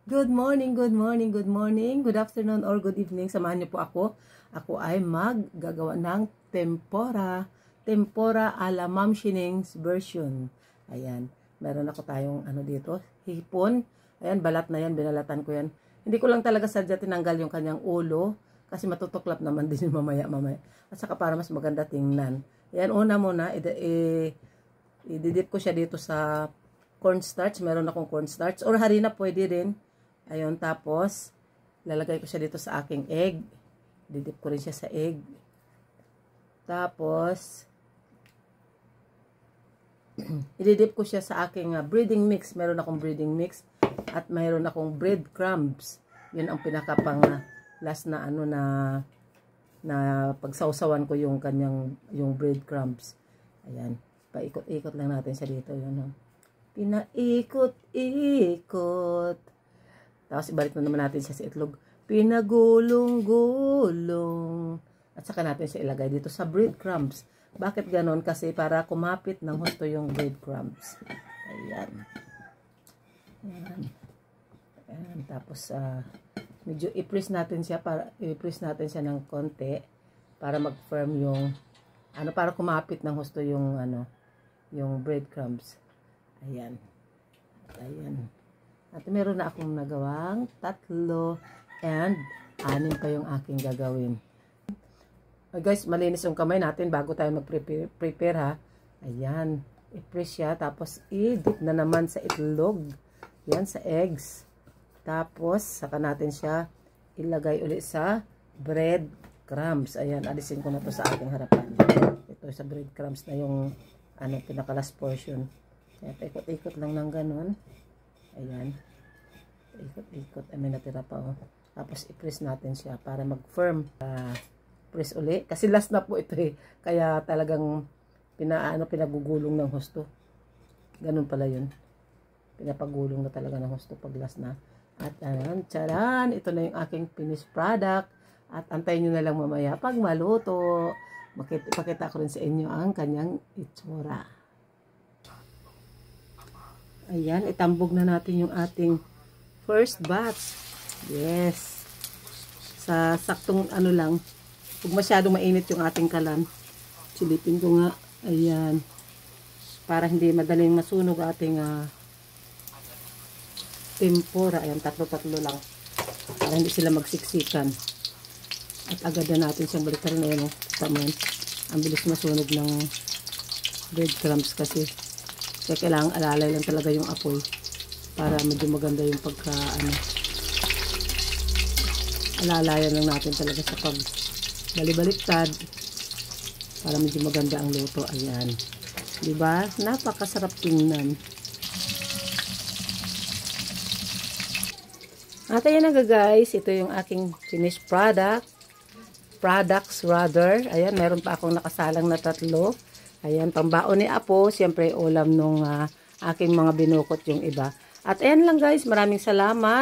Good morning, good morning, good morning, good afternoon or good evening. Samahan niyo po ako. Ako ay maggagawa ng tempura. Tempura a la Ma'am Shining's version. Ayan. Meron ako tayong dito, hipon. Ayan, balat na yan, binalatan ko yan. Hindi ko lang talaga sadya tinanggal yung kanyang ulo kasi matutuklap naman din yung mamaya. At saka para mas maganda tingnan. Ayan, una muna, ididip ko siya dito sa cornstarch. Meron akong cornstarch or harina pwede rin. Ayun, tapos lalagay ko siya dito sa aking egg. Didip ko rin siya sa egg. Tapos ididip ko siya sa aking breading mix. Meron akong breading mix at mayroon akong breadcrumbs. Yun ang pinakapang last na na pagsawsawan ko yung kanyang breadcrumbs. Ayan, paikot-ikot lang natin siya dito, yun. Pinaikot-ikot. Tapos ibalik na naman natin siya sa itlog. Pinagulong-gulong. At saka natin siya ilagay dito sa breadcrumbs. Bakit ganon? Kasi para kumapit ng husto yung breadcrumbs. Ayan. Ayan. Ayan. Tapos medyo i-press natin siya ng konti para mag-firm yung para kumapit ng husto yung yung breadcrumbs. Ayan. Ayan. At meron na akong nagawang 3 and 6 pa yung aking gagawin. Guys, malinis yung kamay natin bago tayo mag-prepare ha. Ayan. I-press siya. Tapos i-dip na naman sa itlog. Yan, sa eggs. Tapos saka natin siya ilagay ulit sa breadcrumbs. Ayan, alisin ko na to sa aking harapan. Ito sa breadcrumbs na yung pinaka-last portion. Kaya paikot-ikot lang ng ganun. Ayan. Ikot-ikot. May natira pa. Oh. Tapos i-press natin siya para mag-firm. Press uli. Kasi last na po ito eh. Kaya talagang pinagugulong ng husto. Ganun pala yun. Pinapagulong na talaga ng husto pag last na. At ayan, charan. Ito na yung aking finished product. At antayin nyo na lang mamaya pag maluto. Ipakita ko rin sa inyo ang kanyang itsura. Ayan, itambog na natin yung ating first batch. Yes. Sa saktong lang. Huwag masyadong mainit yung ating kalan. Silipin ko nga. Ayan. Para hindi madaling masunog ating tempura. Ayan, tatlo-tatlo lang. Para hindi sila magsiksikan. At agad na natin siyang balikan na yun. Tama yan. Ang bilis masunog ng breadcrumbs kasi. Kaya kailangan alalay lang talaga yung apoy para medyo maganda yung alalayan lang natin talaga sa pag balibaliktad para medyo maganda ang luto. Ayan. Diba? Napakasarap tingnan. At ayan na guys. Ito yung aking finished products rather. Ayan, meron pa akong nakasalang na 3. Ayan, pambaon ni Apo. Siyempre, ulam nung aking mga binukot yung iba. At ayan lang guys, maraming salamat.